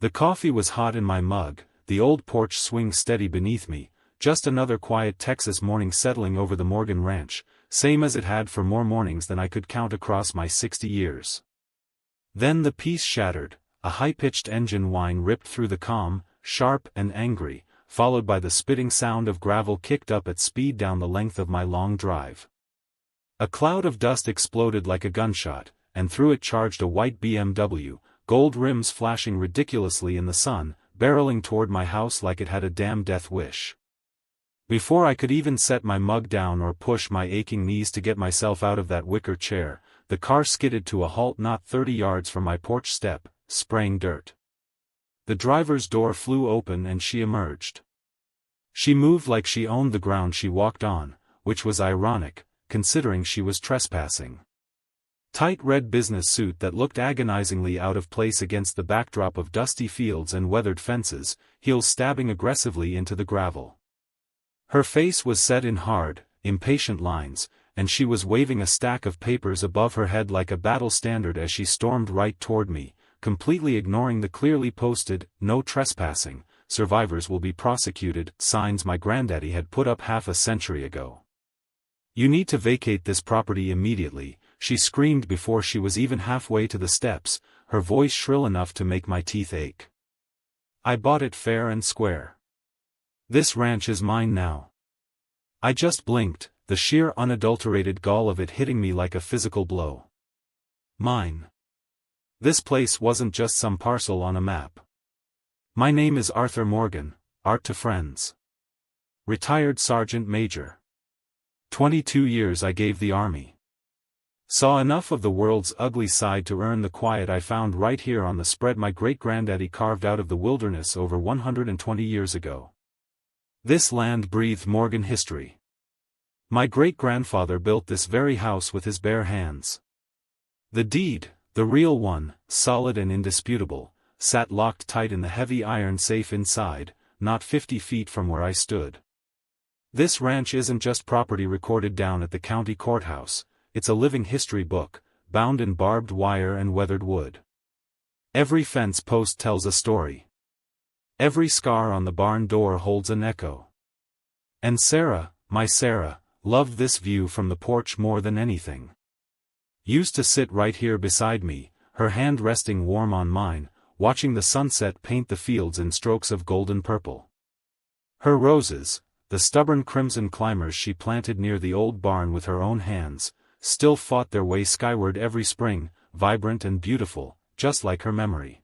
The coffee was hot in my mug, the old porch swing steady beneath me, just another quiet Texas morning settling over the Morgan Ranch, same as it had for more mornings than I could count across my 60 years. Then the peace shattered, a high-pitched engine whine ripped through the calm, sharp and angry, followed by the spitting sound of gravel kicked up at speed down the length of my long drive. A cloud of dust exploded like a gunshot, and through it charged a white BMW, gold rims flashing ridiculously in the sun, barreling toward my house like it had a damn death wish. Before I could even set my mug down or push my aching knees to get myself out of that wicker chair, the car skidded to a halt not 30 yards from my porch step, spraying dirt. The driver's door flew open and she emerged. She moved like she owned the ground she walked on, which was ironic, considering she was trespassing. Tight red business suit that looked agonizingly out of place against the backdrop of dusty fields and weathered fences, heels stabbing aggressively into the gravel. Her face was set in hard, impatient lines, and she was waving a stack of papers above her head like a battle standard as she stormed right toward me, completely ignoring the clearly posted, "No trespassing, survivors will be prosecuted," signs my granddaddy had put up half a century ago. "You need to vacate this property immediately," she screamed before she was even halfway to the steps, her voice shrill enough to make my teeth ache. "I bought it fair and square. This ranch is mine now." I just blinked, the sheer unadulterated gall of it hitting me like a physical blow. Mine. This place wasn't just some parcel on a map. My name is Arthur Morgan, Art to Friends. Retired Sergeant Major. 22 years I gave the Army. Saw enough of the world's ugly side to earn the quiet I found right here on the spread my great-granddaddy carved out of the wilderness over 120 years ago. This land breathed Morgan history. My great-grandfather built this very house with his bare hands. The deed, the real one, solid and indisputable, sat locked tight in the heavy iron safe inside, not 50 feet from where I stood. This ranch isn't just property recorded down at the county courthouse, it's a living history book, bound in barbed wire and weathered wood. Every fence post tells a story. Every scar on the barn door holds an echo. And Sarah, my Sarah, loved this view from the porch more than anything. Used to sit right here beside me, her hand resting warm on mine, watching the sunset paint the fields in strokes of golden purple. Her roses, the stubborn crimson climbers she planted near the old barn with her own hands, still fought their way skyward every spring, vibrant and beautiful, just like her memory.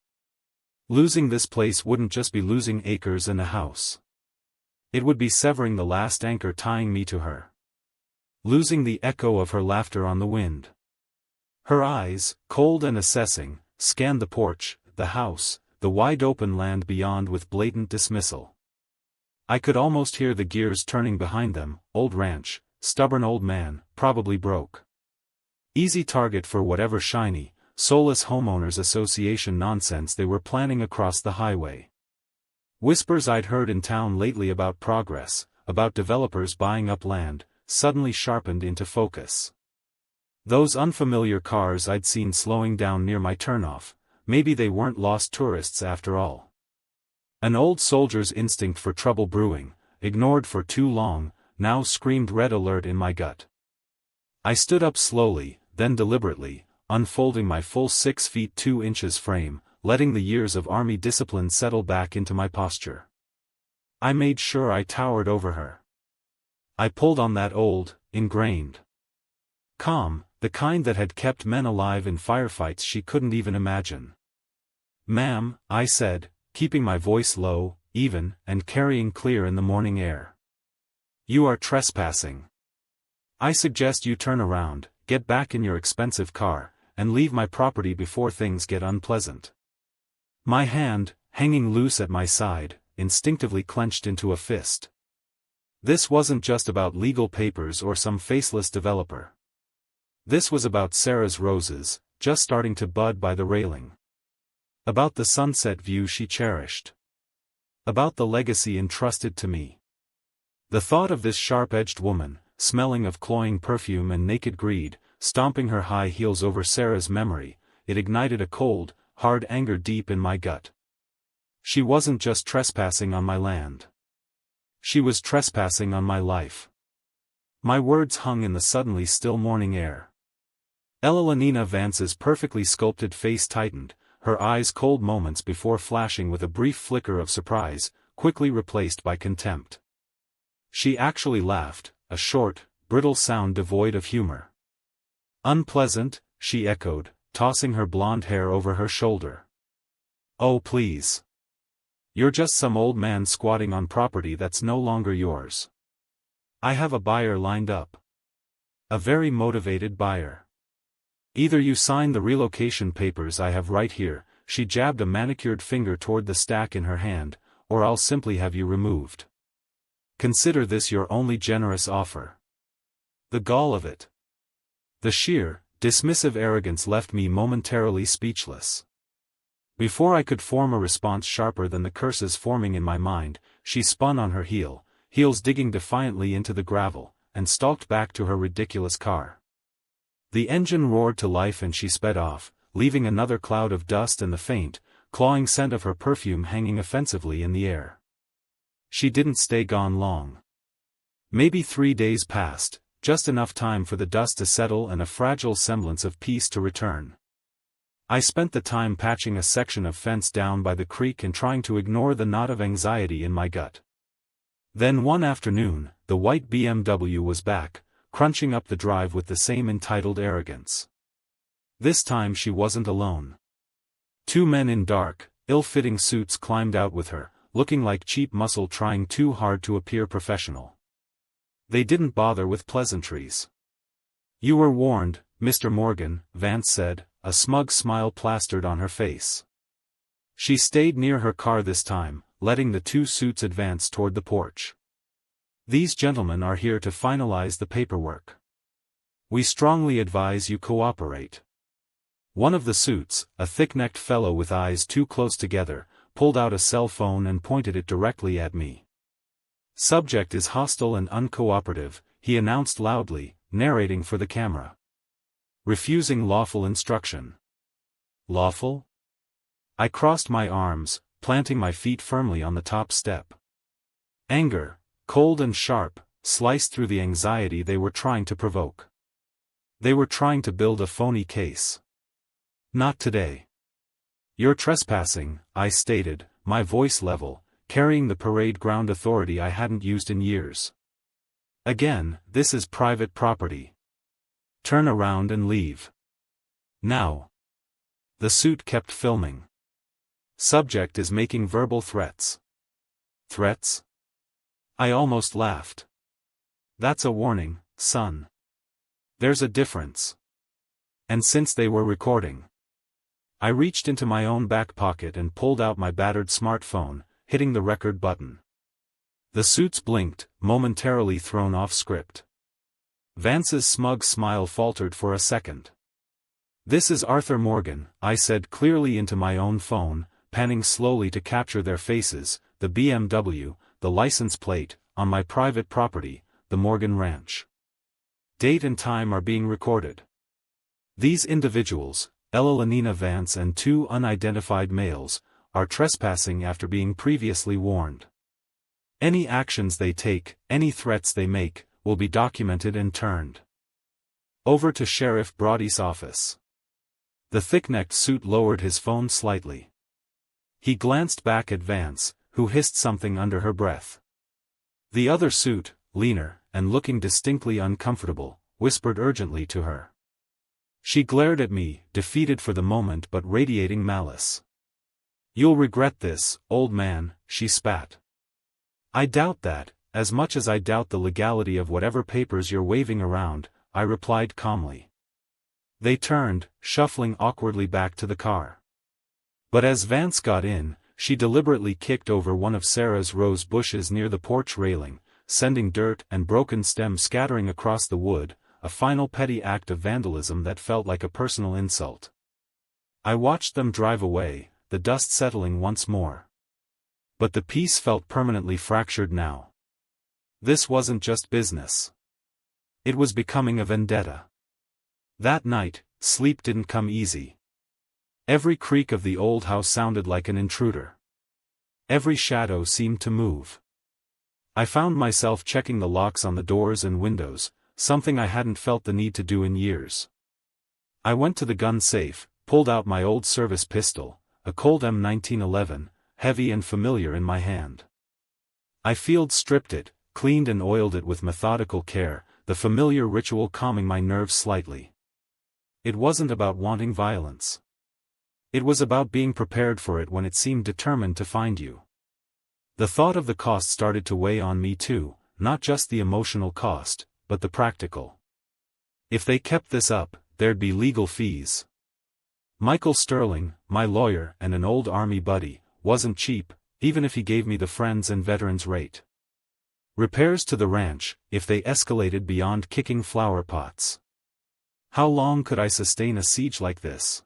Losing this place wouldn't just be losing acres and a house. It would be severing the last anchor tying me to her. Losing the echo of her laughter on the wind. Her eyes, cold and assessing, scanned the porch, the house, the wide-open land beyond with blatant dismissal. I could almost hear the gears turning behind them. Old ranch, stubborn old man, probably broke. Easy target for whatever shiny, soulless homeowners association nonsense they were planning across the highway. Whispers I'd heard in town lately about progress, about developers buying up land, suddenly sharpened into focus. Those unfamiliar cars I'd seen slowing down near my turnoff, maybe they weren't lost tourists after all. An old soldier's instinct for trouble brewing, ignored for too long, now screamed red alert in my gut. I stood up slowly, then deliberately, unfolding my full 6 feet 2 inches frame, letting the years of Army discipline settle back into my posture. I made sure I towered over her. I pulled on that old, ingrained calm, the kind that had kept men alive in firefights she couldn't even imagine. "Ma'am," I said, keeping my voice low, even, and carrying clear in the morning air. "You are trespassing. I suggest you turn around, get back in your expensive car, and leave my property before things get unpleasant." My hand, hanging loose at my side, instinctively clenched into a fist. This wasn't just about legal papers or some faceless developer. This was about Sarah's roses, just starting to bud by the railing. About the sunset view she cherished. About the legacy entrusted to me. The thought of this sharp-edged woman, smelling of cloying perfume and naked greed, stomping her high heels over Sarah's memory, it ignited a cold, hard anger deep in my gut. She wasn't just trespassing on my land. She was trespassing on my life. My words hung in the suddenly still morning air. Elenina Vance's perfectly sculpted face tightened, her eyes cold moments before flashing with a brief flicker of surprise, quickly replaced by contempt. She actually laughed, a short, brittle sound devoid of humor. Unpleasant, she echoed, tossing her blonde hair over her shoulder. Oh please. You're just some old man squatting on property that's no longer yours. I have a buyer lined up. A very motivated buyer. Either you sign the relocation papers I have right here, she jabbed a manicured finger toward the stack in her hand, or I'll simply have you removed. Consider this your only generous offer. The gall of it. The sheer, dismissive arrogance left me momentarily speechless. Before I could form a response sharper than the curses forming in my mind, she spun on her heels digging defiantly into the gravel, and stalked back to her ridiculous car. The engine roared to life and she sped off, leaving another cloud of dust and the faint, clawing scent of her perfume hanging offensively in the air. She didn't stay gone long. Maybe 3 days passed, just enough time for the dust to settle and a fragile semblance of peace to return. I spent the time patching a section of fence down by the creek and trying to ignore the knot of anxiety in my gut. Then one afternoon, the white BMW was back, crunching up the drive with the same entitled arrogance. This time she wasn't alone. 2 men in dark, ill-fitting suits climbed out with her, looking like cheap muscle trying too hard to appear professional. They didn't bother with pleasantries. You were warned, Mr. Morgan, Vance said, a smug smile plastered on her face. She stayed near her car this time, letting the 2 suits advance toward the porch. These gentlemen are here to finalize the paperwork. We strongly advise you cooperate. One of the suits, a thick-necked fellow with eyes too close together, pulled out a cell phone and pointed it directly at me. Subject is hostile and uncooperative, he announced loudly, narrating for the camera. Refusing lawful instruction. Lawful? I crossed my arms, planting my feet firmly on the top step. Anger, cold and sharp, sliced through the anxiety they were trying to provoke. They were trying to build a phony case. Not today. You're trespassing, I stated, my voice level, carrying the parade ground authority I hadn't used in years. Again, this is private property. Turn around and leave. Now. The suit kept filming. Subject is making verbal threats. Threats? I almost laughed. That's a warning, son. There's a difference. And since they were recording, I reached into my own back pocket and pulled out my battered smartphone, hitting the record button. The suits blinked, momentarily thrown off script. Vance's smug smile faltered for a second. This is Arthur Morgan, I said clearly into my own phone, panning slowly to capture their faces, the BMW, the license plate, on my private property, the Morgan Ranch. Date and time are being recorded. These individuals, Elenina Vance and 2 unidentified males, are trespassing after being previously warned. Any actions they take, any threats they make, will be documented and turned over to Sheriff Brody's office. The thick-necked suit lowered his phone slightly. He glanced back at Vance, who hissed something under her breath. The other suit, leaner, and looking distinctly uncomfortable, whispered urgently to her. She glared at me, defeated for the moment but radiating malice. You'll regret this, old man, she spat. I doubt that, as much as I doubt the legality of whatever papers you're waving around, I replied calmly. They turned, shuffling awkwardly back to the car. But as Vance got in, she deliberately kicked over one of Sarah's rose bushes near the porch railing, sending dirt and broken stems scattering across the wood, a final petty act of vandalism that felt like a personal insult. I watched them drive away, the dust settling once more. But the peace felt permanently fractured now. This wasn't just business. It was becoming a vendetta. That night, sleep didn't come easy. Every creak of the old house sounded like an intruder. Every shadow seemed to move. I found myself checking the locks on the doors and windows, something I hadn't felt the need to do in years. I went to the gun safe, pulled out my old service pistol, a Colt M1911, heavy and familiar in my hand. I field stripped it, cleaned and oiled it with methodical care, the familiar ritual calming my nerves slightly. It wasn't about wanting violence. It was about being prepared for it when it seemed determined to find you. The thought of the cost started to weigh on me too, not just the emotional cost, but the practical. If they kept this up, there'd be legal fees. Michael Sterling, my lawyer and an old army buddy, wasn't cheap, even if he gave me the friends and veterans rate. Repairs to the ranch, if they escalated beyond kicking flower pots. How long could I sustain a siege like this?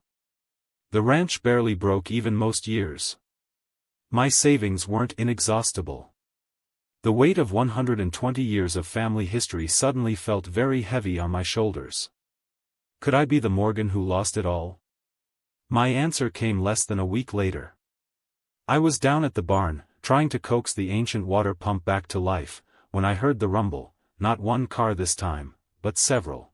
The ranch barely broke even most years. My savings weren't inexhaustible. The weight of 120 years of family history suddenly felt very heavy on my shoulders. Could I be the Morgan who lost it all? My answer came less than a week later. I was down at the barn, trying to coax the ancient water pump back to life, when I heard the rumble, not one car this time, but several.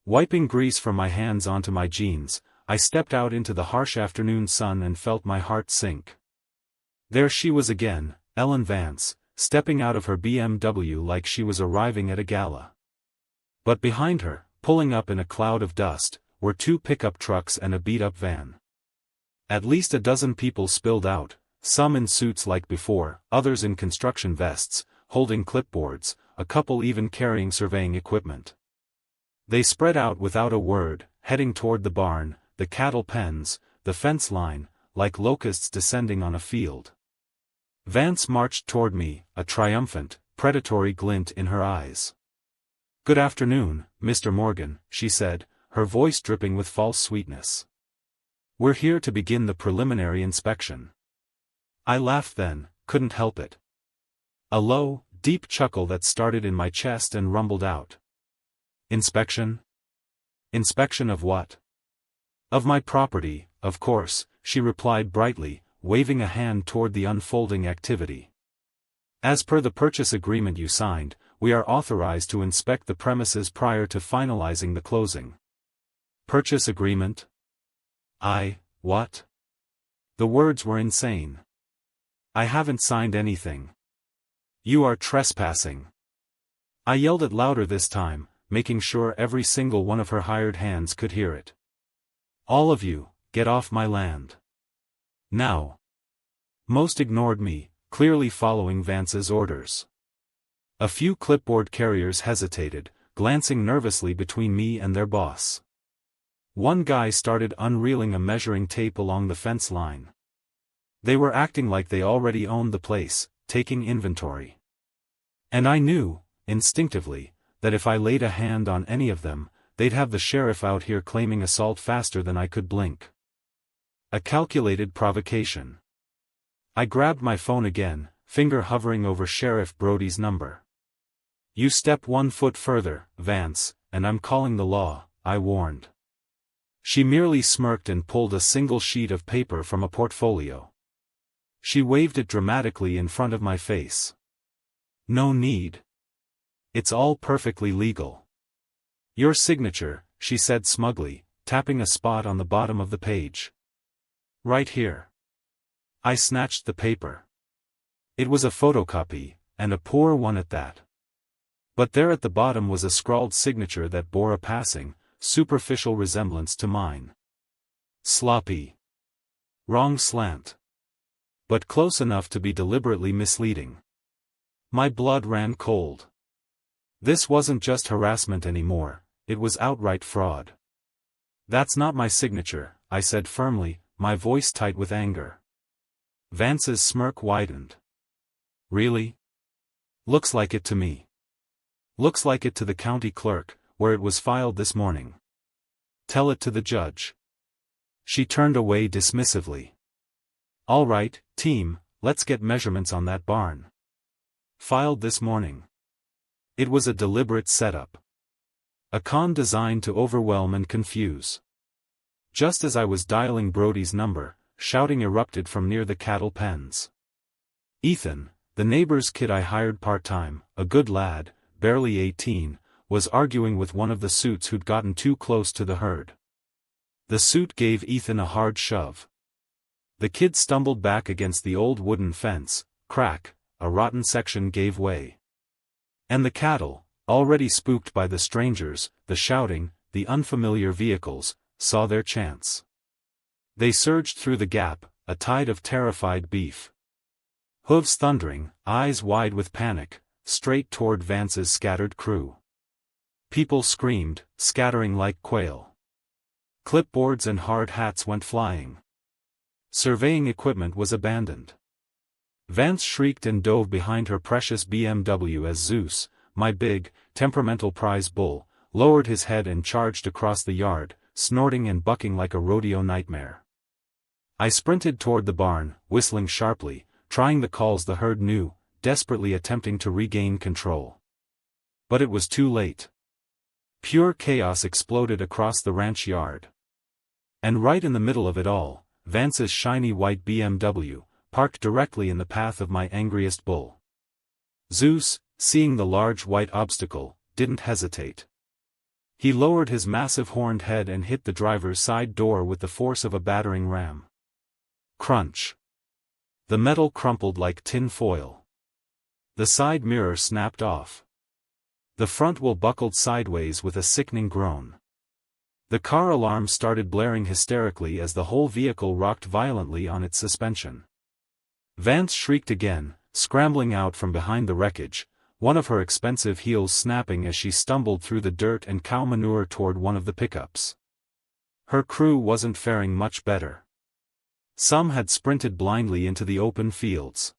Wiping grease from my hands onto my jeans, I stepped out into the harsh afternoon sun and felt my heart sink. There she was again, Ellen Vance, stepping out of her BMW like she was arriving at a gala. But behind her, pulling up in a cloud of dust, were 2 pickup trucks and a beat-up van. At least a dozen people spilled out, some in suits like before, others in construction vests, holding clipboards, a couple even carrying surveying equipment. They spread out without a word, heading toward the barn, the cattle pens, the fence line, like locusts descending on a field. Vance marched toward me, a triumphant, predatory glint in her eyes. "Good afternoon, Mr. Morgan," she said, her voice dripping with false sweetness. "We're here to begin the preliminary inspection." I laughed then, couldn't help it. A low, deep chuckle that started in my chest and rumbled out. "Inspection? Inspection of what?" "Of my property, of course," she replied brightly, waving a hand toward the unfolding activity. "As per the purchase agreement you signed, we are authorized to inspect the premises prior to finalizing the closing." "Purchase agreement? What?" The words were insane. "I haven't signed anything." "You are trespassing." I yelled it louder this time, making sure every single one of her hired hands could hear it. "All of you, get off my land. Now." Most ignored me, clearly following Vance's orders. A few clipboard carriers hesitated, glancing nervously between me and their boss. One guy started unreeling a measuring tape along the fence line. They were acting like they already owned the place, taking inventory. And I knew, instinctively, that if I laid a hand on any of them, they'd have the sheriff out here claiming assault faster than I could blink. A calculated provocation. I grabbed my phone again, finger hovering over Sheriff Brody's number. "You step 1 foot further, Vance, and I'm calling the law," I warned. She merely smirked and pulled a single sheet of paper from a portfolio. She waved it dramatically in front of my face. "No need. It's all perfectly legal." "Your signature," she said smugly, tapping a spot on the bottom of the page. "Right here." I snatched the paper. It was a photocopy, and a poor one at that. But there at the bottom was a scrawled signature that bore a passing, superficial resemblance to mine. Sloppy. Wrong slant. But close enough to be deliberately misleading. My blood ran cold. This wasn't just harassment anymore, it was outright fraud. "That's not my signature," I said firmly, my voice tight with anger. Vance's smirk widened. "Really? Looks like it to me. Looks like it to the county clerk, where it was filed this morning. Tell it to the judge." She turned away dismissively. "All right, team, let's get measurements on that barn. Filed this morning." It was a deliberate setup. A con designed to overwhelm and confuse. Just as I was dialing Brody's number, shouting erupted from near the cattle pens. Ethan, the neighbor's kid I hired part-time, a good lad, barely 18, was arguing with one of the suits who'd gotten too close to the herd. The suit gave Ethan a hard shove. The kid stumbled back against the old wooden fence, crack, a rotten section gave way. And the cattle, already spooked by the strangers, the shouting, the unfamiliar vehicles, saw their chance. They surged through the gap, a tide of terrified beef. Hooves thundering, eyes wide with panic, straight toward Vance's scattered crew. People screamed, scattering like quail. Clipboards and hard hats went flying. Surveying equipment was abandoned. Vance shrieked and dove behind her precious BMW as Zeus, my big, temperamental prize bull, lowered his head and charged across the yard, snorting and bucking like a rodeo nightmare. I sprinted toward the barn, whistling sharply, trying the calls the herd knew, desperately attempting to regain control. But it was too late. Pure chaos exploded across the ranch yard. And right in the middle of it all, Vance's shiny white BMW, parked directly in the path of my angriest bull. Zeus, seeing the large white obstacle, didn't hesitate. He lowered his massive horned head and hit the driver's side door with the force of a battering ram. Crunch. The metal crumpled like tin foil. The side mirror snapped off. The front wheel buckled sideways with a sickening groan. The car alarm started blaring hysterically as the whole vehicle rocked violently on its suspension. Vance shrieked again, scrambling out from behind the wreckage, one of her expensive heels snapping as she stumbled through the dirt and cow manure toward one of the pickups. Her crew wasn't faring much better. Some had sprinted blindly into the open fields.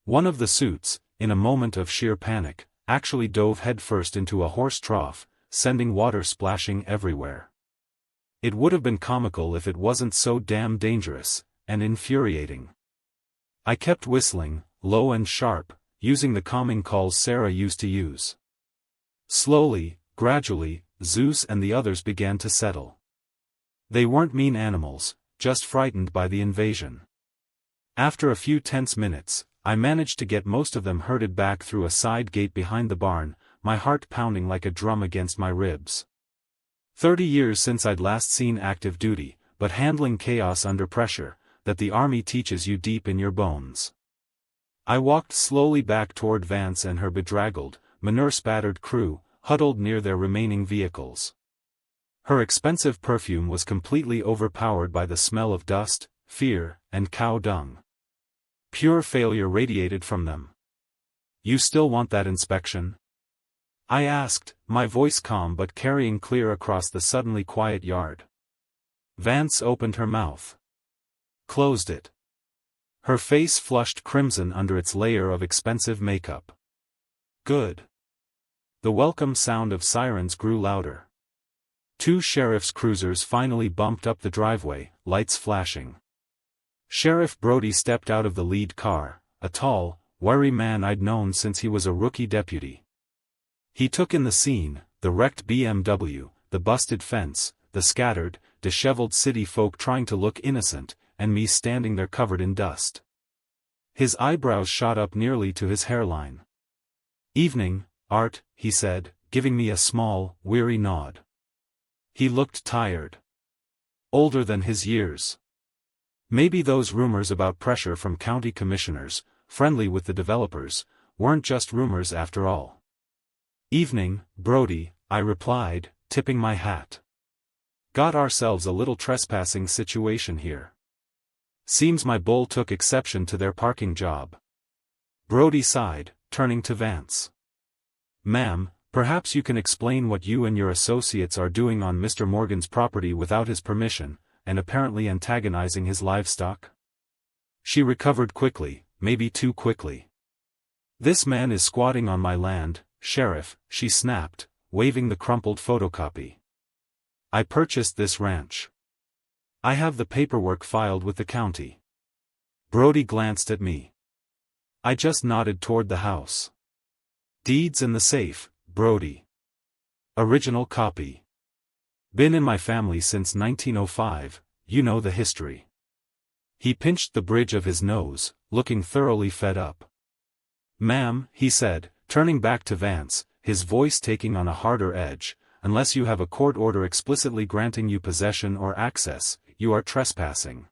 One of the suits, in a moment of sheer panic, actually dove headfirst into a horse trough, sending water splashing everywhere. It would have been comical if it wasn't so damn dangerous, and infuriating. I kept whistling, low and sharp, using the calming calls Sarah used to use. Slowly, gradually, Zeus and the others began to settle. They weren't mean animals, just frightened by the invasion. After a few tense minutes, I managed to get most of them herded back through a side gate behind the barn, my heart pounding like a drum against my ribs. 30 years since I'd last seen active duty, but handling chaos under pressure, that the army teaches you deep in your bones. I walked slowly back toward Vance and her bedraggled, manure-spattered crew, huddled near their remaining vehicles. Her expensive perfume was completely overpowered by the smell of dust, fear, and cow dung. Pure failure radiated from them. "You still want that inspection?" I asked, my voice calm but carrying clear across the suddenly quiet yard. Vance opened her mouth. Closed it. Her face flushed crimson under its layer of expensive makeup. Good. The welcome sound of sirens grew louder. 2 sheriff's cruisers finally bumped up the driveway, lights flashing. Sheriff Brody stepped out of the lead car, a tall, wiry man I'd known since he was a rookie deputy. He took in the scene, the wrecked BMW, the busted fence, the scattered, disheveled city folk trying to look innocent, and me standing there covered in dust. His eyebrows shot up nearly to his hairline. "Evening, Art," he said, giving me a small, weary nod. He looked tired. Older than his years. Maybe those rumors about pressure from county commissioners, friendly with the developers, weren't just rumors after all. "Evening, Brody," I replied, tipping my hat. "Got ourselves a little trespassing situation here. Seems my bull took exception to their parking job." Brody sighed, turning to Vance. "Ma'am, perhaps you can explain what you and your associates are doing on Mr. Morgan's property without his permission, and apparently antagonizing his livestock?" She recovered quickly, maybe too quickly. "This man is squatting on my land, Sheriff," she snapped, waving the crumpled photocopy. "I purchased this ranch. I have the paperwork filed with the county." Brody glanced at me. I just nodded toward the house. "Deeds in the safe, Brody. Original copy. Been in my family since 1905, you know the history." He pinched the bridge of his nose, looking thoroughly fed up. "Ma'am," he said, turning back to Vance, his voice taking on a harder edge, "unless you have a court order explicitly granting you possession or access, you are trespassing.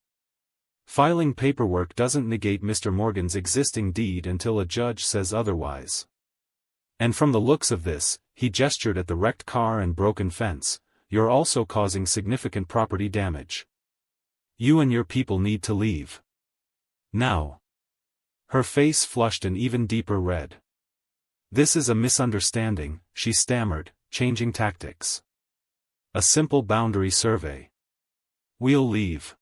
Filing paperwork doesn't negate Mr. Morgan's existing deed until a judge says otherwise. And from the looks of this," he gestured at the wrecked car and broken fence, "you're also causing significant property damage. You and your people need to leave. Now." Her face flushed an even deeper red. "This is a misunderstanding," she stammered, changing tactics. "A simple boundary survey. We'll leave."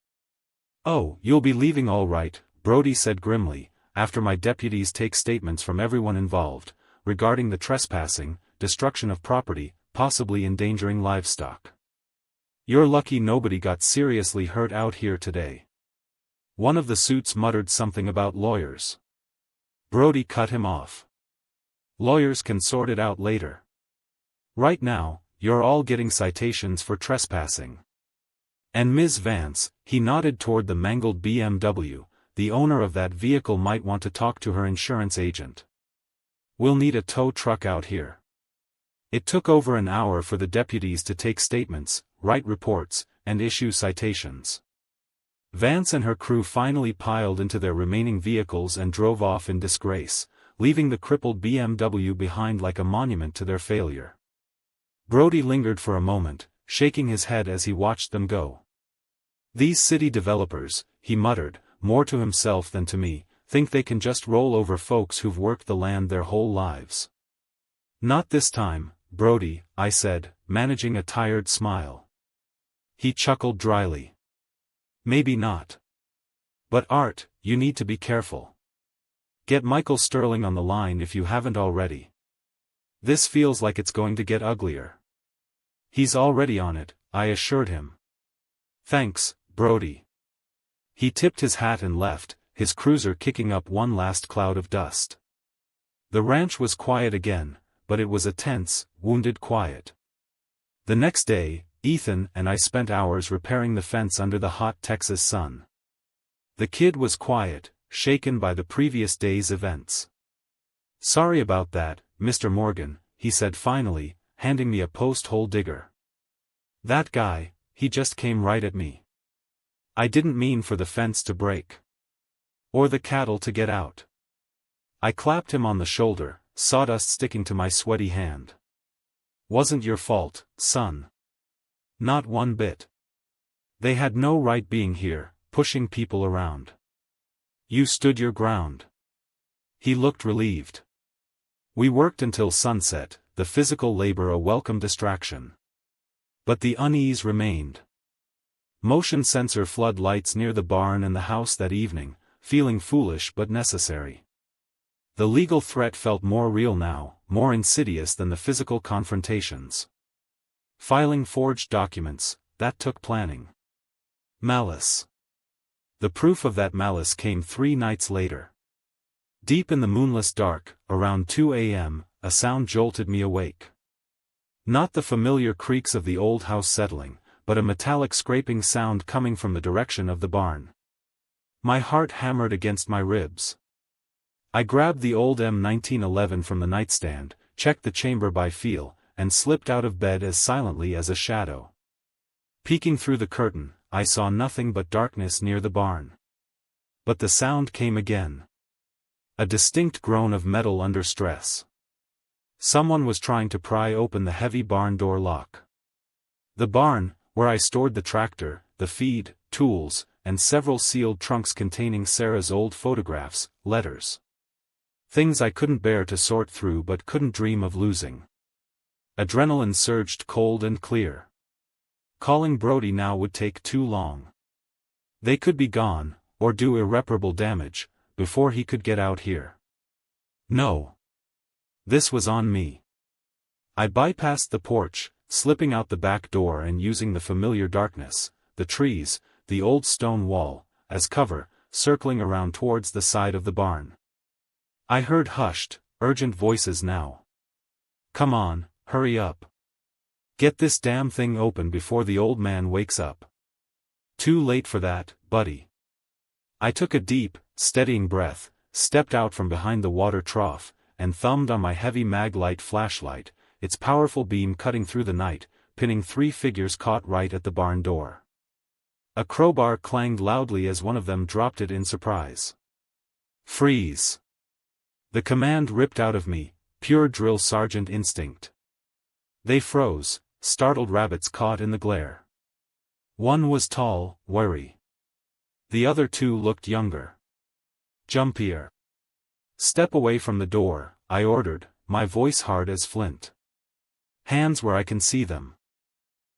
"Oh, you'll be leaving all right," Brody said grimly, "after my deputies take statements from everyone involved, regarding the trespassing, destruction of property, possibly endangering livestock. You're lucky nobody got seriously hurt out here today." One of the suits muttered something about lawyers. Brody cut him off. "Lawyers can sort it out later. Right now, you're all getting citations for trespassing. And Ms. Vance," he nodded toward the mangled BMW, "the owner of that vehicle might want to talk to her insurance agent. We'll need a tow truck out here." It took over an hour for the deputies to take statements, write reports, and issue citations. Vance and her crew finally piled into their remaining vehicles and drove off in disgrace, leaving the crippled BMW behind like a monument to their failure. Brody lingered for a moment, shaking his head as he watched them go. "These city developers," he muttered, more to himself than to me, "think they can just roll over folks who've worked the land their whole lives." "Not this time, Brody," I said, managing a tired smile. He chuckled dryly. "Maybe not. But Art, you need to be careful. Get Michael Sterling on the line if you haven't already. This feels like it's going to get uglier." "He's already on it," I assured him. "Thanks, Brody." He tipped his hat and left, his cruiser kicking up one last cloud of dust. The ranch was quiet again, but it was a tense, wounded quiet. The next day, Ethan and I spent hours repairing the fence under the hot Texas sun. The kid was quiet, shaken by the previous day's events. "Sorry about that, Mr. Morgan," he said finally, handing me a post-hole digger. "That guy, he just came right at me. I didn't mean for the fence to break. Or the cattle to get out." I clapped him on the shoulder, sawdust sticking to my sweaty hand. "Wasn't your fault, son. Not one bit. They had no right being here, pushing people around. You stood your ground." He looked relieved. We worked until sunset, the physical labor a welcome distraction. But the unease remained. Motion sensor flood lights near the barn and the house that evening, feeling foolish but necessary. The legal threat felt more real now, more insidious than the physical confrontations. Filing forged documents, that took planning. Malice. The proof of that malice came 3 nights later. Deep in the moonless dark, around 2 a.m., a sound jolted me awake. Not the familiar creaks of the old house settling, but a metallic scraping sound coming from the direction of the barn. My heart hammered against my ribs. I grabbed the old M1911 from the nightstand, checked the chamber by feel, and slipped out of bed as silently as a shadow. Peeking through the curtain, I saw nothing but darkness near the barn. But the sound came again. A distinct groan of metal under stress. Someone was trying to pry open the heavy barn door lock. The barn, where I stored the tractor, the feed, tools, and several sealed trunks containing Sarah's old photographs, letters. Things I couldn't bear to sort through but couldn't dream of losing. Adrenaline surged cold and clear. Calling Brody now would take too long. They could be gone, or do irreparable damage, before he could get out here. No. This was on me. I bypassed the porch, slipping out the back door and using the familiar darkness, the trees, the old stone wall, as cover, circling around towards the side of the barn. I heard hushed, urgent voices now. "Come on, hurry up. Get this damn thing open before the old man wakes up." "Too late for that, buddy. I took a deep, steadying breath, stepped out from behind the water trough, and thumbed on my heavy mag-light flashlight, its powerful beam cutting through the night, pinning 3 figures caught right at the barn door. A crowbar clanged loudly as one of them dropped it in surprise. Freeze! The command ripped out of me, pure drill sergeant instinct. They froze, startled rabbits caught in the glare. One was tall, wary. The other 2 looked younger. Jumpier. Step away from the door, I ordered, my voice hard as flint. Hands where I can see them.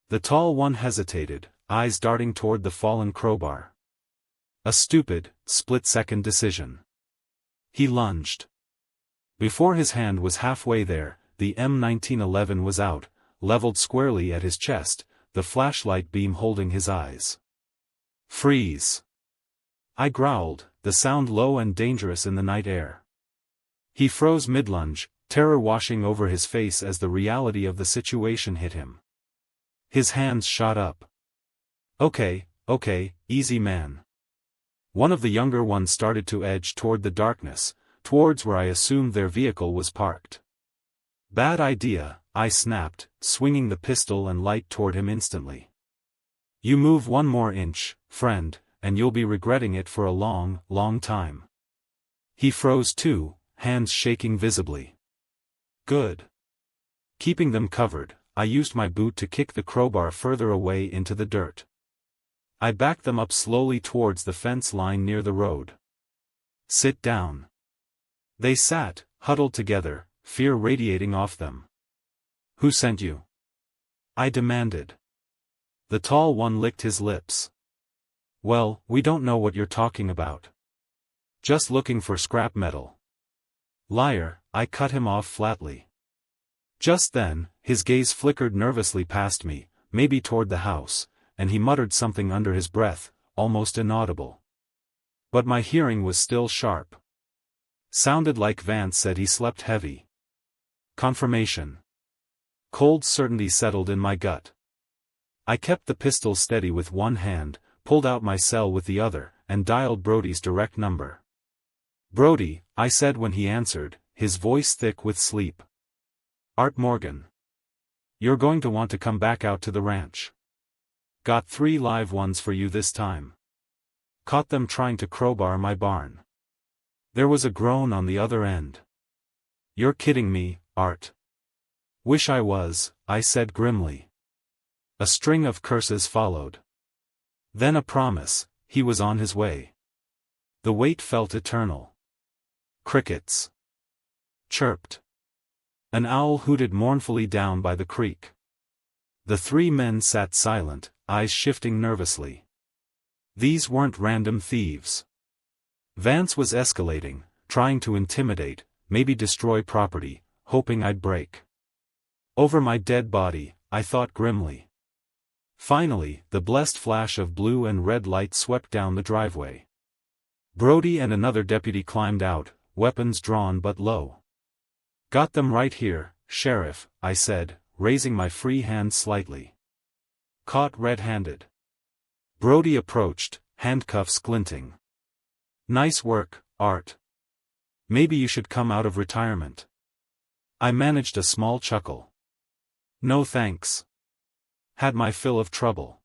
The tall one hesitated, eyes darting toward the fallen crowbar. A stupid, split-second decision. He lunged. Before his hand was halfway there, the M1911 was out, leveled squarely at his chest, the flashlight beam holding his eyes. Freeze! I growled, the sound low and dangerous in the night air. He froze mid-lunge, terror washing over his face as the reality of the situation hit him. His hands shot up. Okay, easy man. One of the younger ones started to edge toward the darkness, towards where I assumed their vehicle was parked. Bad idea, I snapped, swinging the pistol and light toward him instantly. You move 1 more inch, friend, and you'll be regretting it for a long, long time. He froze too, hands shaking visibly. Good. Keeping them covered, I used my boot to kick the crowbar further away into the dirt. I backed them up slowly towards the fence line near the road. Sit down. They sat, huddled together, fear radiating off them. Who sent you? I demanded. The tall one licked his lips. Well, we don't know what you're talking about. Just looking for scrap metal. Liar, I cut him off flatly. Just then, his gaze flickered nervously past me, maybe toward the house, and he muttered something under his breath, almost inaudible. But my hearing was still sharp. Sounded like Vance said he slept heavy. Confirmation. Cold certainty settled in my gut. I kept the pistol steady with one hand, pulled out my cell with the other, and dialed Brody's direct number. Brody, I said when he answered, his voice thick with sleep. Art Morgan. You're going to want to come back out to the ranch. Got 3 live ones for you this time. Caught them trying to crowbar my barn. There was a groan on the other end. You're kidding me, Art. Wish I was, I said grimly. A string of curses followed. Then a promise, he was on his way. The wait felt eternal. Crickets chirped. An owl hooted mournfully down by the creek. The 3 men sat silent, eyes shifting nervously. These weren't random thieves. Vance was escalating, trying to intimidate, maybe destroy property, hoping I'd break. Over my dead body, I thought grimly. Finally, the blessed flash of blue and red light swept down the driveway. Brody and another deputy climbed out, weapons drawn but low. Got them right here, Sheriff, I said, raising my free hand slightly. Caught red-handed. Brody approached, handcuffs glinting. Nice work, Art. Maybe you should come out of retirement. I managed a small chuckle. No thanks. Had my fill of trouble.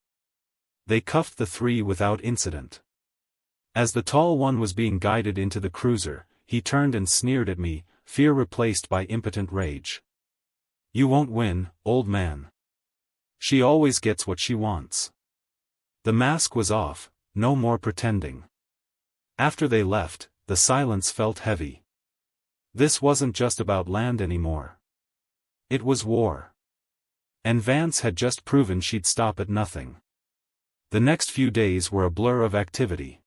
They cuffed the 3 without incident. As the tall one was being guided into the cruiser, he turned and sneered at me, fear replaced by impotent rage. You won't win, old man. She always gets what she wants. The mask was off, no more pretending. After they left, the silence felt heavy. This wasn't just about land anymore. It was war. And Vance had just proven she'd stop at nothing. The next few days were a blur of activity.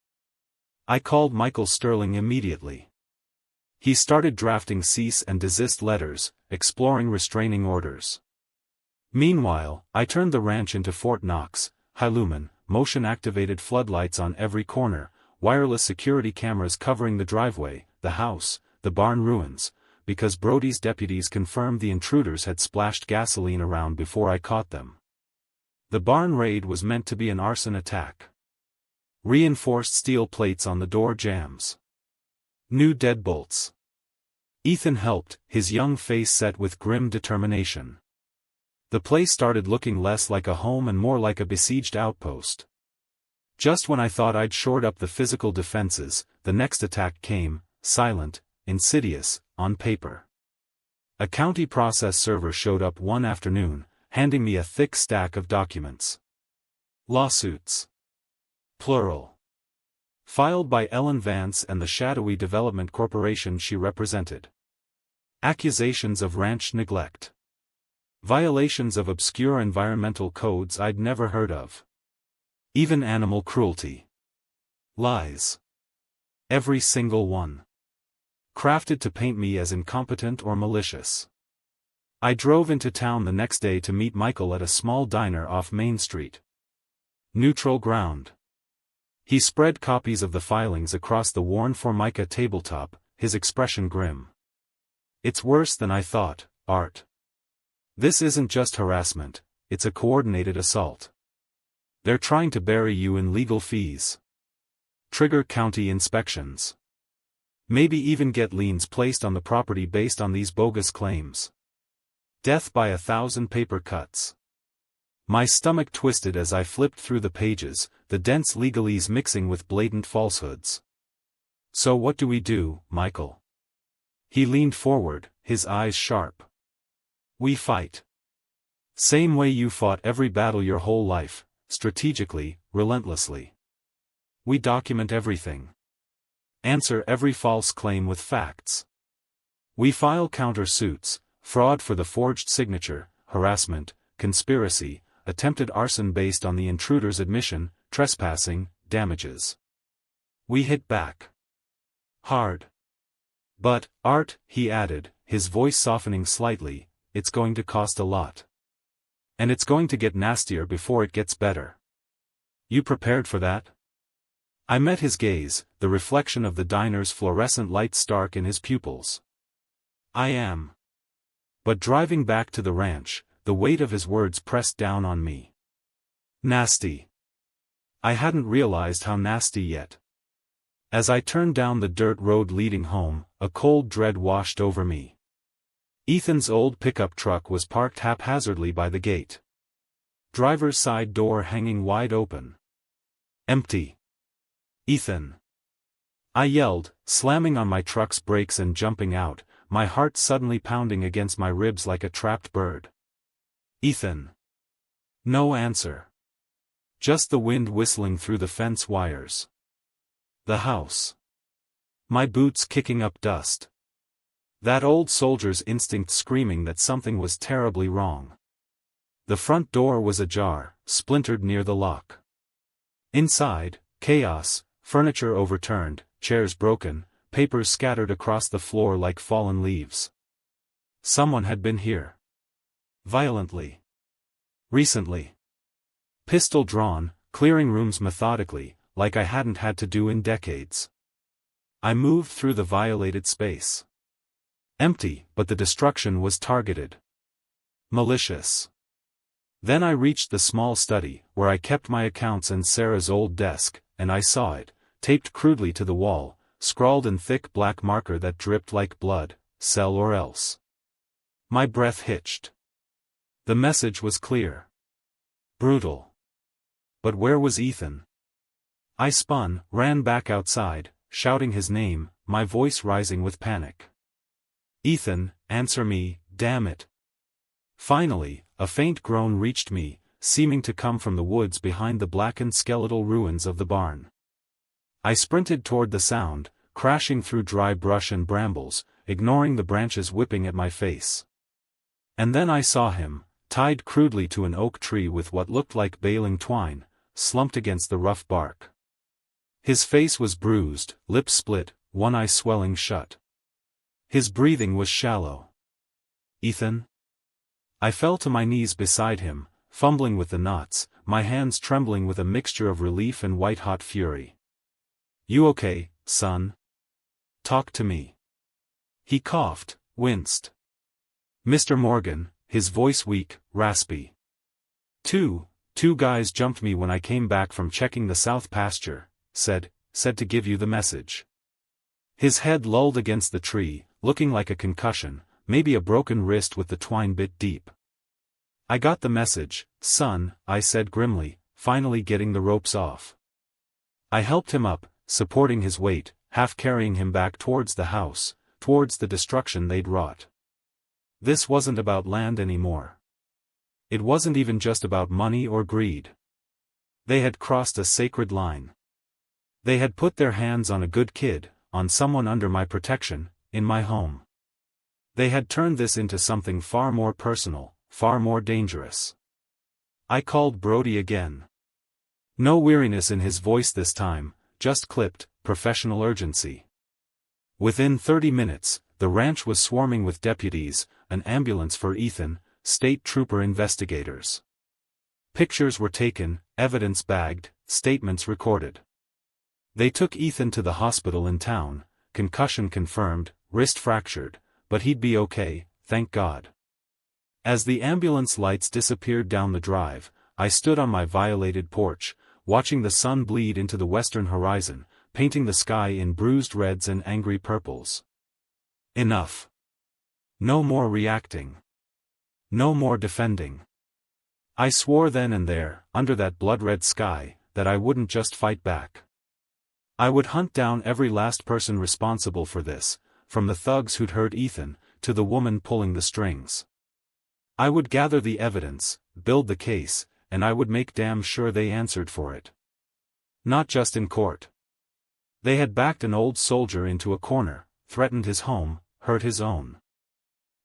I called Michael Sterling immediately. He started drafting cease and desist letters, exploring restraining orders. Meanwhile, I turned the ranch into Fort Knox, Hiluman, motion-activated floodlights on every corner, wireless security cameras covering the driveway, the house, the barn ruins, because Brody's deputies confirmed the intruders had splashed gasoline around before I caught them. The barn raid was meant to be an arson attack. Reinforced steel plates on the door jambs. New deadbolts. Ethan helped, his young face set with grim determination. The place started looking less like a home and more like a besieged outpost. Just when I thought I'd shored up the physical defenses, the next attack came, silent, insidious, on paper. A county process server showed up one afternoon, handing me a thick stack of documents. Lawsuits. Plural. Filed by Ellen Vance and the shadowy development corporation she represented. Accusations of ranch neglect. Violations of obscure environmental codes I'd never heard of. Even animal cruelty. Lies. Every single one. Crafted to paint me as incompetent or malicious. I drove into town the next day to meet Michael at a small diner off Main Street. Neutral ground. He spread copies of the filings across the worn Formica tabletop, his expression grim. It's worse than I thought, Art. This isn't just harassment, it's a coordinated assault. They're trying to bury you in legal fees. Trigger county inspections. Maybe even get liens placed on the property based on these bogus claims. Death by 1,000 paper cuts. My stomach twisted as I flipped through the pages, the dense legalese mixing with blatant falsehoods. So what do we do, Michael? He leaned forward, his eyes sharp. We fight. Same way you fought every battle your whole life, strategically, relentlessly. We document everything. Answer every false claim with facts. We file counter-suits, fraud for the forged signature, harassment, conspiracy, attempted arson based on the intruder's admission, trespassing, damages. We hit back. Hard. But, Art, he added, his voice softening slightly, it's going to cost a lot. And it's going to get nastier before it gets better. You prepared for that? I met his gaze, the reflection of the diner's fluorescent light stark in his pupils. I am. But driving back to the ranch, the weight of his words pressed down on me. Nasty. I hadn't realized how nasty yet. As I turned down the dirt road leading home, a cold dread washed over me. Ethan's old pickup truck was parked haphazardly by the gate. Driver's side door hanging wide open. Empty. Ethan. I yelled, slamming on my truck's brakes and jumping out, my heart suddenly pounding against my ribs like a trapped bird. Ethan. No answer. Just the wind whistling through the fence wires. The house. My boots kicking up dust. That old soldier's instinct screaming that something was terribly wrong. The front door was ajar, splintered near the lock. Inside, chaos, furniture overturned, chairs broken, papers scattered across the floor like fallen leaves. Someone had been here. Violently. Recently. Pistol drawn, clearing rooms methodically, like I hadn't had to do in decades. I moved through the violated space. Empty, but the destruction was targeted. Malicious. Then I reached the small study, where I kept my accounts and Sarah's old desk, and I saw it, taped crudely to the wall, scrawled in thick black marker that dripped like blood, sell or else. My breath hitched. The message was clear. Brutal. But where was Ethan? I spun, ran back outside, shouting his name, my voice rising with panic. Ethan, answer me, damn it. Finally, a faint groan reached me, seeming to come from the woods behind the blackened skeletal ruins of the barn. I sprinted toward the sound, crashing through dry brush and brambles, ignoring the branches whipping at my face. And then I saw him, tied crudely to an oak tree with what looked like baling twine, slumped against the rough bark. His face was bruised, lips split, one eye swelling shut. His breathing was shallow. Ethan? I fell to my knees beside him, fumbling with the knots, my hands trembling with a mixture of relief and white-hot fury. You okay, son? Talk to me. He coughed, winced. Mr. Morgan, his voice weak, raspy. Two guys jumped me when I came back from checking the south pasture, said to give you the message. His head lolled against the tree, looking like a concussion, maybe a broken wrist with the twine bit deep. I got the message, son, I said grimly, finally getting the ropes off. I helped him up, supporting his weight, half carrying him back towards the house, towards the destruction they'd wrought. This wasn't about land anymore. It wasn't even just about money or greed. They had crossed a sacred line. They had put their hands on a good kid, on someone under my protection, in my home. They had turned this into something far more personal, far more dangerous. I called Brody again. No weariness in his voice this time, just clipped, professional urgency. Within 30 minutes, the ranch was swarming with deputies, an ambulance for Ethan, state trooper investigators. Pictures were taken, evidence bagged, statements recorded. They took Ethan to the hospital in town, concussion confirmed, wrist fractured, but he'd be okay, thank God. As the ambulance lights disappeared down the drive, I stood on my violated porch, watching the sun bleed into the western horizon, painting the sky in bruised reds and angry purples. Enough. No more reacting. No more defending. I swore then and there, under that blood-red sky, that I wouldn't just fight back. I would hunt down every last person responsible for this, from the thugs who'd hurt Ethan, to the woman pulling the strings. I would gather the evidence, build the case, and I would make damn sure they answered for it. Not just in court. They had backed an old soldier into a corner, threatened his home, hurt his own.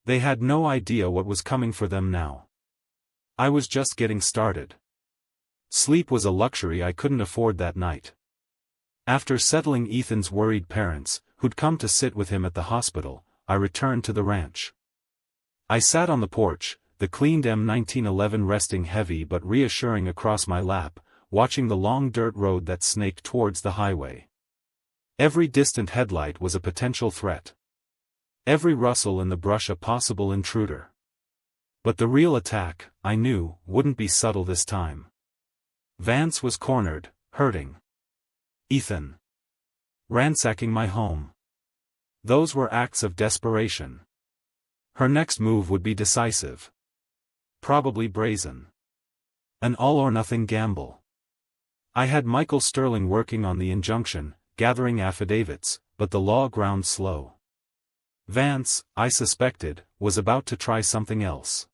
They had no idea what was coming for them now. I was just getting started. Sleep was a luxury I couldn't afford that night. After settling Ethan's worried parents, who'd come to sit with him at the hospital, I returned to the ranch. I sat on the porch, the cleaned M1911 resting heavy but reassuring across my lap, watching the long dirt road that snaked towards the highway. Every distant headlight was a potential threat. Every rustle in the brush a possible intruder. But the real attack, I knew, wouldn't be subtle this time. Vance was cornered, hurting. Ethan. Ransacking my home. Those were acts of desperation. Her next move would be decisive. Probably brazen. An all-or-nothing gamble. I had Michael Sterling working on the injunction, gathering affidavits, but the law ground slow. Vance, I suspected, was about to try something else.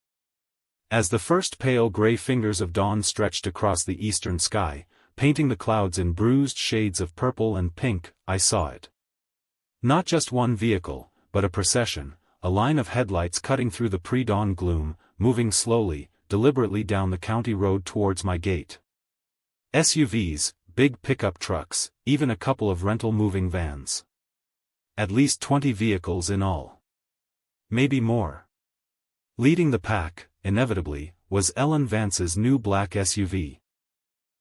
As the first pale gray fingers of dawn stretched across the eastern sky, painting the clouds in bruised shades of purple and pink, I saw it. Not just one vehicle, but a procession, a line of headlights cutting through the pre-dawn gloom, moving slowly, deliberately down the county road towards my gate. SUVs, big pickup trucks, even a couple of rental moving vans. At least 20 vehicles in all. Maybe more. Leading the pack, inevitably, was Ellen Vance's new black SUV.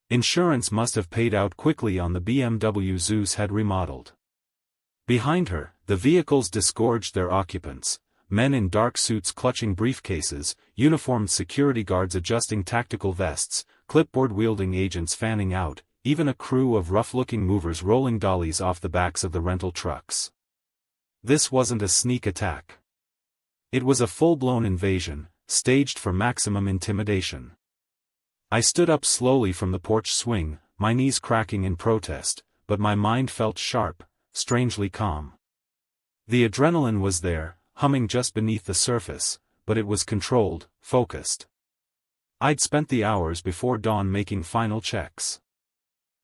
Insurance must have paid out quickly on the BMW Zeus had remodeled. Behind her, the vehicles disgorged their occupants, men in dark suits clutching briefcases, uniformed security guards adjusting tactical vests, clipboard-wielding agents fanning out, even a crew of rough-looking movers rolling dollies off the backs of the rental trucks. This wasn't a sneak attack. It was a full-blown invasion, staged for maximum intimidation. I stood up slowly from the porch swing, my knees cracking in protest, but my mind felt sharp, strangely calm. The adrenaline was there, humming just beneath the surface, but it was controlled, focused. I'd spent the hours before dawn making final checks.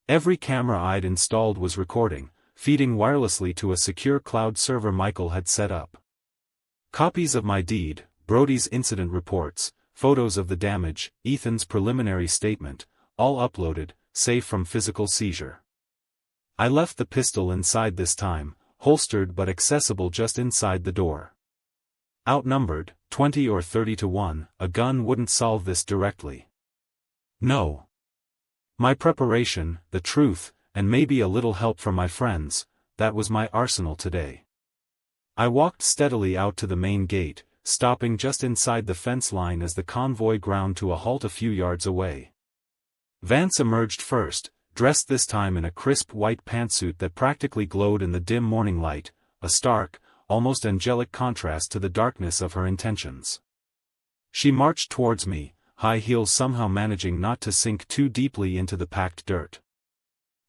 Every camera I'd installed was recording, feeding wirelessly to a secure cloud server Michael had set up. Copies of my deed, Brody's incident reports, photos of the damage, Ethan's preliminary statement, all uploaded, safe from physical seizure. I left the pistol inside this time, holstered but accessible just inside the door. Outnumbered, 20 or 30 to 1, a gun wouldn't solve this directly. No. My preparation, the truth, and maybe a little help from my friends, that was my arsenal today. I walked steadily out to the main gate, stopping just inside the fence line as the convoy ground to a halt a few yards away. Vance emerged first, dressed this time in a crisp white pantsuit that practically glowed in the dim morning light, a stark, almost angelic contrast to the darkness of her intentions. She marched towards me, high heels somehow managing not to sink too deeply into the packed dirt.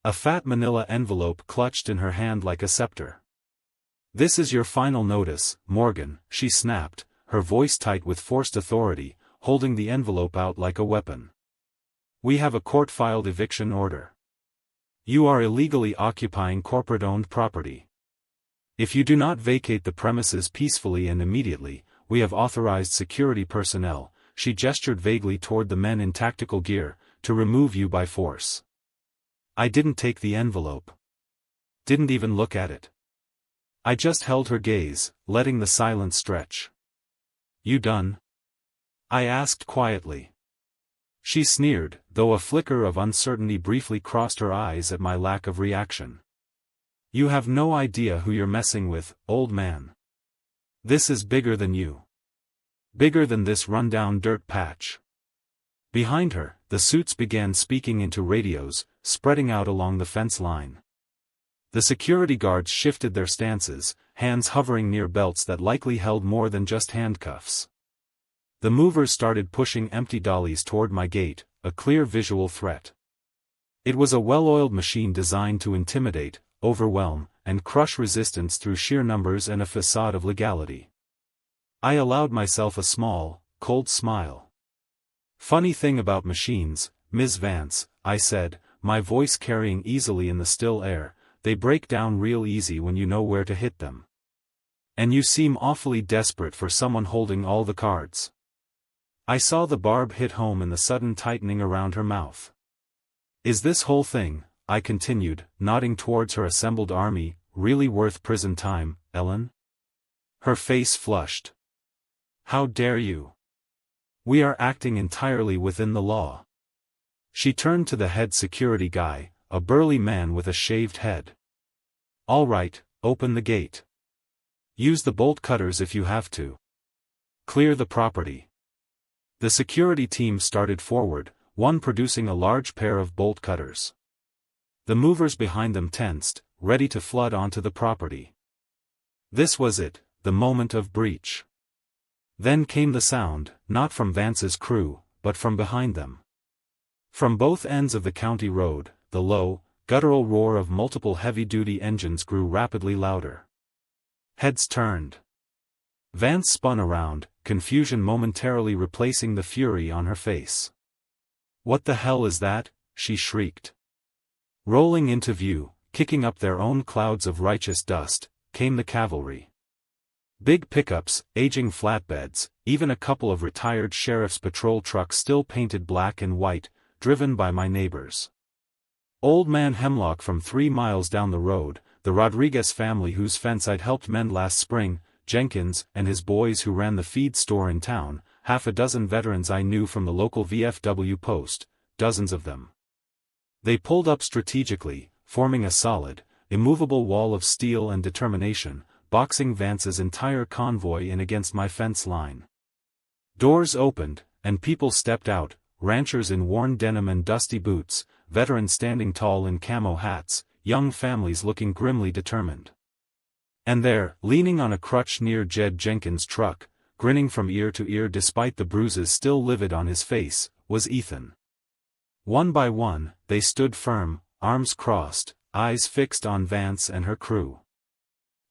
A fat manila envelope clutched in her hand like a scepter. "This is your final notice, Morgan," she snapped, her voice tight with forced authority, holding the envelope out like a weapon. "We have a court-filed eviction order. You are illegally occupying corporate-owned property. If you do not vacate the premises peacefully and immediately, we have authorized security personnel," she gestured vaguely toward the men in tactical gear, "to remove you by force." I didn't take the envelope. Didn't even look at it. I just held her gaze, letting the silence stretch. "You done?" I asked quietly. She sneered, though a flicker of uncertainty briefly crossed her eyes at my lack of reaction. "You have no idea who you're messing with, old man. This is bigger than you. Bigger than this rundown dirt patch." Behind her, the suits began speaking into radios, spreading out along the fence line. The security guards shifted their stances, hands hovering near belts that likely held more than just handcuffs. The movers started pushing empty dollies toward my gate, a clear visual threat. It was a well-oiled machine designed to intimidate, overwhelm, and crush resistance through sheer numbers and a facade of legality. I allowed myself a small, cold smile. "Funny thing about machines, Ms. Vance," I said, my voice carrying easily in the still air, "they break down real easy when you know where to hit them. And you seem awfully desperate for someone holding all the cards." I saw the barb hit home in the sudden tightening around her mouth. "Is this whole thing," I continued, nodding towards her assembled army, "really worth prison time, Ellen?" Her face flushed. "How dare you? We are acting entirely within the law." She turned to the head security guy, a burly man with a shaved head. "All right, open the gate. Use the bolt cutters if you have to. Clear the property." The security team started forward, one producing a large pair of bolt cutters. The movers behind them tensed, ready to flood onto the property. This was it, the moment of breach. Then came the sound, not from Vance's crew, but from behind them. From both ends of the county road, the low, guttural roar of multiple heavy-duty engines grew rapidly louder. Heads turned. Vance spun around, confusion momentarily replacing the fury on her face. "What the hell is that?" she shrieked. Rolling into view, kicking up their own clouds of righteous dust, came the cavalry. Big pickups, aging flatbeds, even a couple of retired sheriff's patrol trucks still painted black and white, driven by my neighbors. Old Man Hemlock from 3 miles down the road, the Rodriguez family whose fence I'd helped mend last spring, Jenkins and his boys who ran the feed store in town, half a dozen veterans I knew from the local VFW post, dozens of them. They pulled up strategically, forming a solid, immovable wall of steel and determination, boxing Vance's entire convoy in against my fence line. Doors opened, and people stepped out, ranchers in worn denim and dusty boots, veterans standing tall in camo hats, young families looking grimly determined. And there, leaning on a crutch near Jed Jenkins' truck, grinning from ear to ear despite the bruises still livid on his face, was Ethan. One by one, they stood firm, arms crossed, eyes fixed on Vance and her crew.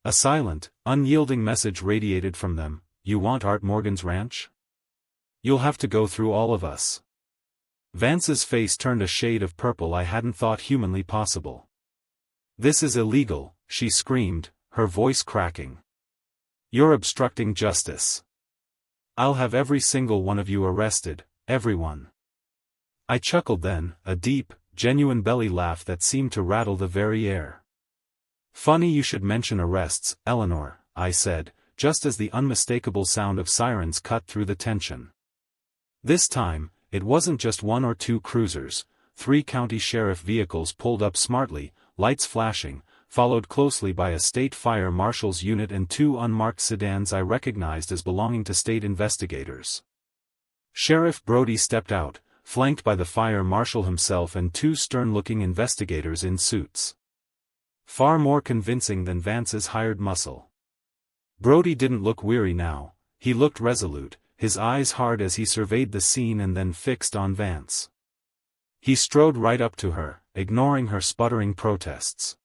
A silent, unyielding message radiated from them: "You want Art Morgan's ranch? You'll have to go through all of us." Vance's face turned a shade of purple I hadn't thought humanly possible. "This is illegal," she screamed, her voice cracking. "You're obstructing justice. I'll have every single one of you arrested, everyone." I chuckled then, a deep, genuine belly laugh that seemed to rattle the very air. "Funny you should mention arrests, Eleanor," I said, just as the unmistakable sound of sirens cut through the tension. This time, it wasn't just 1 or 2 cruisers. 3 county sheriff vehicles pulled up smartly, lights flashing, followed closely by a state fire marshal's unit and 2 unmarked sedans I recognized as belonging to state investigators. Sheriff Brody stepped out, flanked by the fire marshal himself and two stern-looking investigators in suits. Far more convincing than Vance's hired muscle. Brody didn't look weary now, he looked resolute, his eyes hard as he surveyed the scene and then fixed on Vance. He strode right up to her, ignoring her sputtering protests.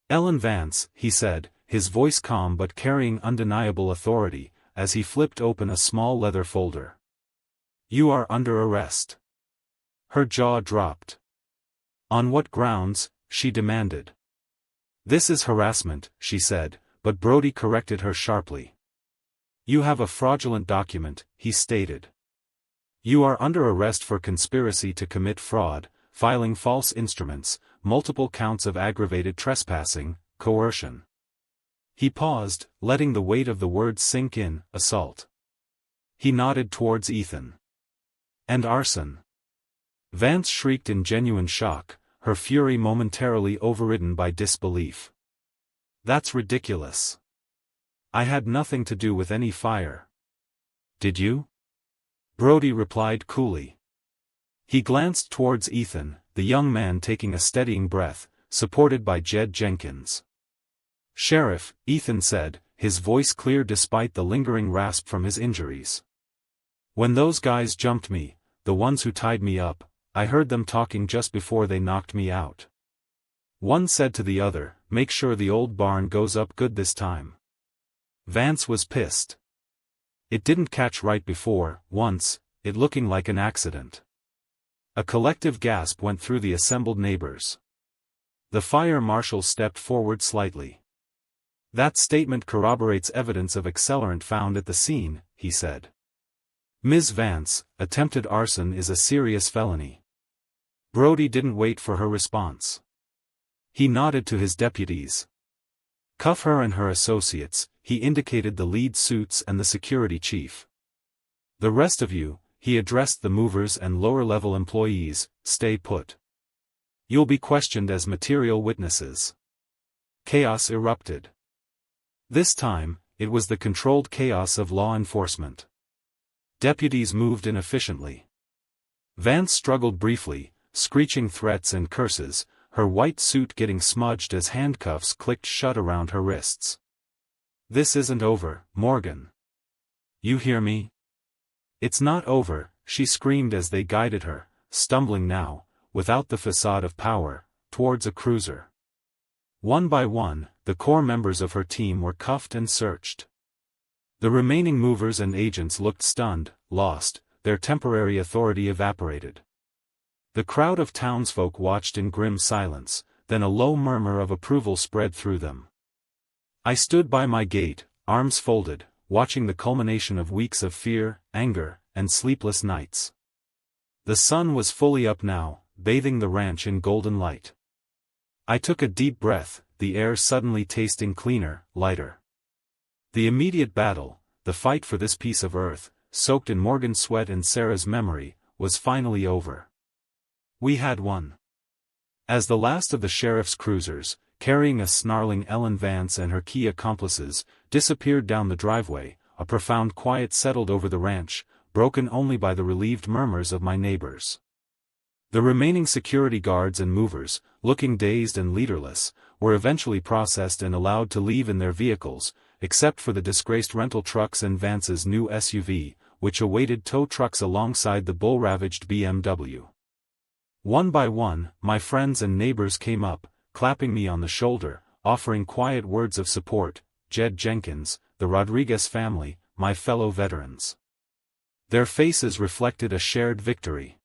"Ellen Vance," he said, his voice calm but carrying undeniable authority, as he flipped open a small leather folder. "You are under arrest." Her jaw dropped. "On what grounds?" she demanded. "This is harassment," she said, but Brody corrected her sharply. "You have a fraudulent document," he stated. "You are under arrest for conspiracy to commit fraud, filing false instruments, multiple counts of aggravated trespassing, coercion." He paused, letting the weight of the words sink in, assault. He nodded towards Ethan. "And arson." Vance shrieked in genuine shock, her fury momentarily overridden by disbelief. "That's ridiculous. I had nothing to do with any fire." "Did you?" Brody replied coolly. He glanced towards Ethan, the young man taking a steadying breath, supported by Jed Jenkins. "Sheriff," Ethan said, his voice clear despite the lingering rasp from his injuries. "When those guys jumped me, the ones who tied me up, I heard them talking just before they knocked me out. One said to the other, 'Make sure the old barn goes up good this time.'" Vance was pissed. "It didn't catch right before, once, it looking like an accident." A collective gasp went through the assembled neighbors. The fire marshal stepped forward slightly. "That statement corroborates evidence of accelerant found at the scene," he said. "Ms. Vance, attempted arson is a serious felony." Brody didn't wait for her response. He nodded to his deputies. "Cuff her and her associates," he indicated the lead suits and the security chief. "The rest of you," he addressed the movers and lower-level employees, "stay put. You'll be questioned as material witnesses." Chaos erupted. This time, it was the controlled chaos of law enforcement. Deputies moved inefficiently. Vance struggled briefly, screeching threats and curses, her white suit getting smudged as handcuffs clicked shut around her wrists. "This isn't over, Morgan. You hear me?" "It's not over," she screamed as they guided her, stumbling now, without the facade of power, towards a cruiser. One by one, the core members of her team were cuffed and searched. The remaining movers and agents looked stunned, lost, their temporary authority evaporated. The crowd of townsfolk watched in grim silence, then a low murmur of approval spread through them. I stood by my gate, arms folded, watching the culmination of weeks of fear, anger, and sleepless nights. The sun was fully up now, bathing the ranch in golden light. I took a deep breath, the air suddenly tasting cleaner, lighter. The immediate battle, the fight for this piece of earth, soaked in Morgan's sweat and Sarah's memory, was finally over. We had won. As the last of the sheriff's cruisers, carrying a snarling Ellen Vance and her key accomplices, disappeared down the driveway, a profound quiet settled over the ranch, broken only by the relieved murmurs of my neighbors. The remaining security guards and movers, looking dazed and leaderless, were eventually processed and allowed to leave in their vehicles, except for the disgraced rental trucks and Vance's new SUV, which awaited tow trucks alongside the bull-ravaged BMW. One by one, my friends and neighbors came up, clapping me on the shoulder, offering quiet words of support: Jed Jenkins, the Rodriguez family, my fellow veterans. Their faces reflected a shared victory.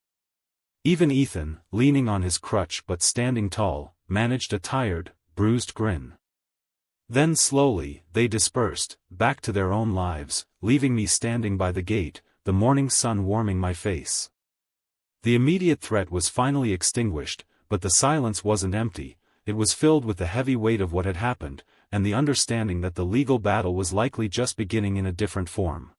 Even Ethan, leaning on his crutch but standing tall, managed a tired, bruised grin. Then slowly, they dispersed, back to their own lives, leaving me standing by the gate, the morning sun warming my face. The immediate threat was finally extinguished, but the silence wasn't empty, it was filled with the heavy weight of what had happened, and the understanding that the legal battle was likely just beginning in a different form.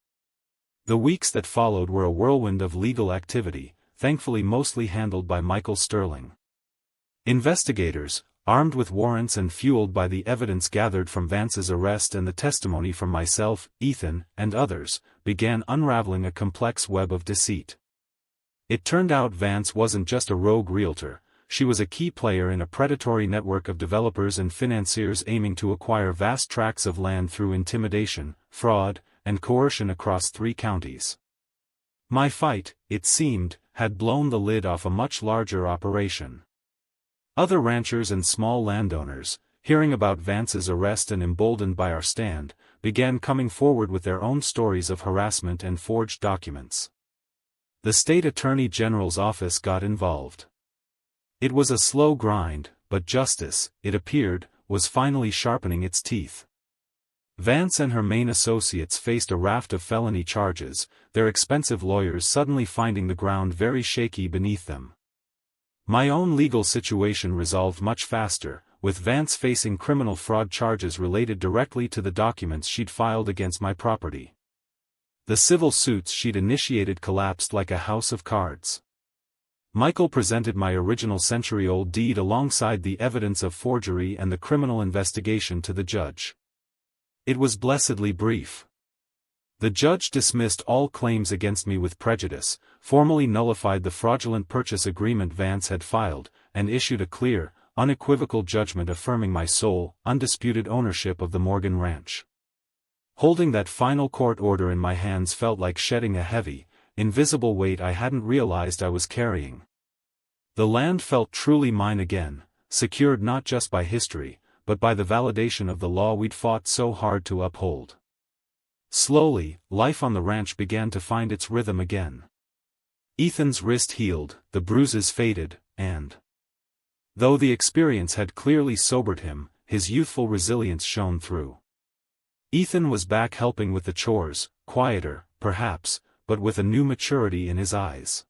The weeks that followed were a whirlwind of legal activity, thankfully mostly handled by Michael Sterling. Investigators, armed with warrants and fueled by the evidence gathered from Vance's arrest and the testimony from myself, Ethan, and others, began unraveling a complex web of deceit. It turned out Vance wasn't just a rogue realtor, she was a key player in a predatory network of developers and financiers aiming to acquire vast tracts of land through intimidation, fraud, and coercion across 3 counties. My fight, it seemed, had blown the lid off a much larger operation. Other ranchers and small landowners, hearing about Vance's arrest and emboldened by our stand, began coming forward with their own stories of harassment and forged documents. The state attorney general's office got involved. It was a slow grind, but justice, it appeared, was finally sharpening its teeth. Vance and her main associates faced a raft of felony charges, their expensive lawyers suddenly finding the ground very shaky beneath them. My own legal situation resolved much faster, with Vance facing criminal fraud charges related directly to the documents she'd filed against my property. The civil suits she'd initiated collapsed like a house of cards. Michael presented my original century-old deed alongside the evidence of forgery and the criminal investigation to the judge. It was blessedly brief. The judge dismissed all claims against me with prejudice, formally nullified the fraudulent purchase agreement Vance had filed, and issued a clear, unequivocal judgment affirming my sole, undisputed ownership of the Morgan Ranch. Holding that final court order in my hands felt like shedding a heavy, invisible weight I hadn't realized I was carrying. The land felt truly mine again, secured not just by history, but by the validation of the law we'd fought so hard to uphold. Slowly, life on the ranch began to find its rhythm again. Ethan's wrist healed, the bruises faded, and though the experience had clearly sobered him, his youthful resilience shone through. Ethan was back helping with the chores, quieter, perhaps, but with a new maturity in his eyes.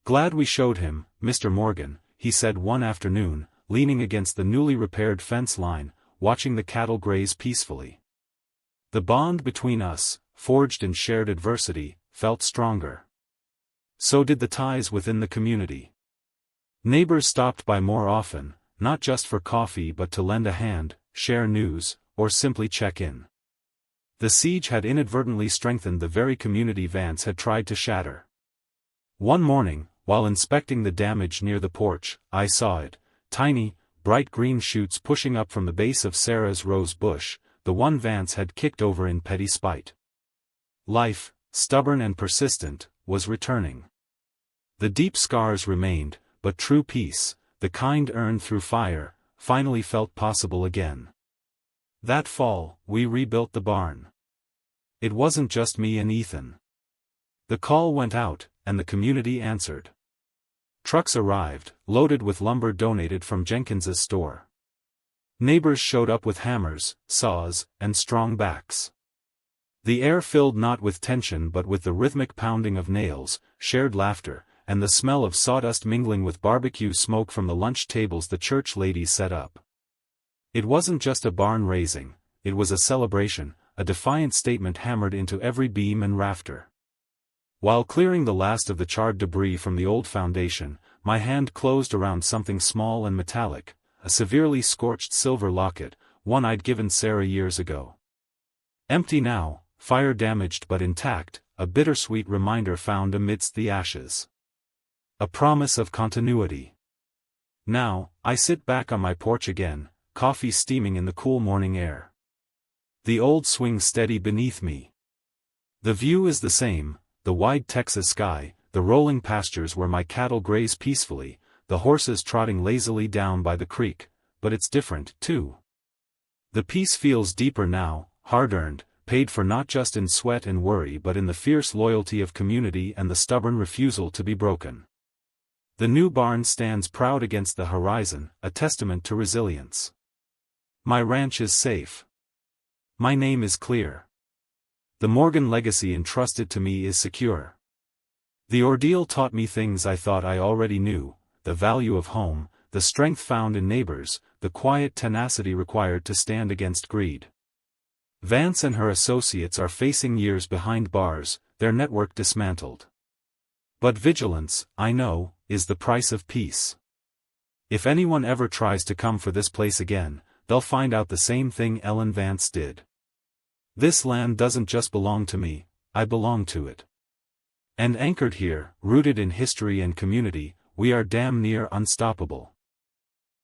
"Glad we showed him, Mr. Morgan," he said one afternoon, leaning against the newly repaired fence line, watching the cattle graze peacefully. The bond between us, forged in shared adversity, felt stronger. So did the ties within the community. Neighbors stopped by more often, not just for coffee but to lend a hand, share news, or simply check in. The siege had inadvertently strengthened the very community Vance had tried to shatter. One morning, while inspecting the damage near the porch, I saw it, tiny, bright green shoots pushing up from the base of Sarah's rose bush, the one Vance had kicked over in petty spite. Life, stubborn and persistent, was returning. The deep scars remained, but true peace, the kind earned through fire, finally felt possible again. That fall, we rebuilt the barn. It wasn't just me and Ethan. The call went out, and the community answered. Trucks arrived, loaded with lumber donated from Jenkins's store. Neighbors showed up with hammers, saws, and strong backs. The air filled not with tension but with the rhythmic pounding of nails, shared laughter, and the smell of sawdust mingling with barbecue smoke from the lunch tables the church ladies set up. It wasn't just a barn raising, it was a celebration, a defiant statement hammered into every beam and rafter. While clearing the last of the charred debris from the old foundation, my hand closed around something small and metallic, a severely scorched silver locket, one I'd given Sarah years ago. Empty now, fire damaged but intact, a bittersweet reminder found amidst the ashes. A promise of continuity. Now, I sit back on my porch again, coffee steaming in the cool morning air. The old swing steady beneath me. The view is the same, the wide Texas sky, the rolling pastures where my cattle graze peacefully, the horses trotting lazily down by the creek, but it's different, too. The peace feels deeper now, hard-earned, paid for not just in sweat and worry but in the fierce loyalty of community and the stubborn refusal to be broken. The new barn stands proud against the horizon, a testament to resilience. My ranch is safe. My name is clear. The Morgan legacy entrusted to me is secure. The ordeal taught me things I thought I already knew, the value of home, the strength found in neighbors, the quiet tenacity required to stand against greed. Vance and her associates are facing years behind bars, their network dismantled. But vigilance, I know, is the price of peace. If anyone ever tries to come for this place again, they'll find out the same thing Ellen Vance did. This land doesn't just belong to me, I belong to it. And anchored here, rooted in history and community, we are damn near unstoppable.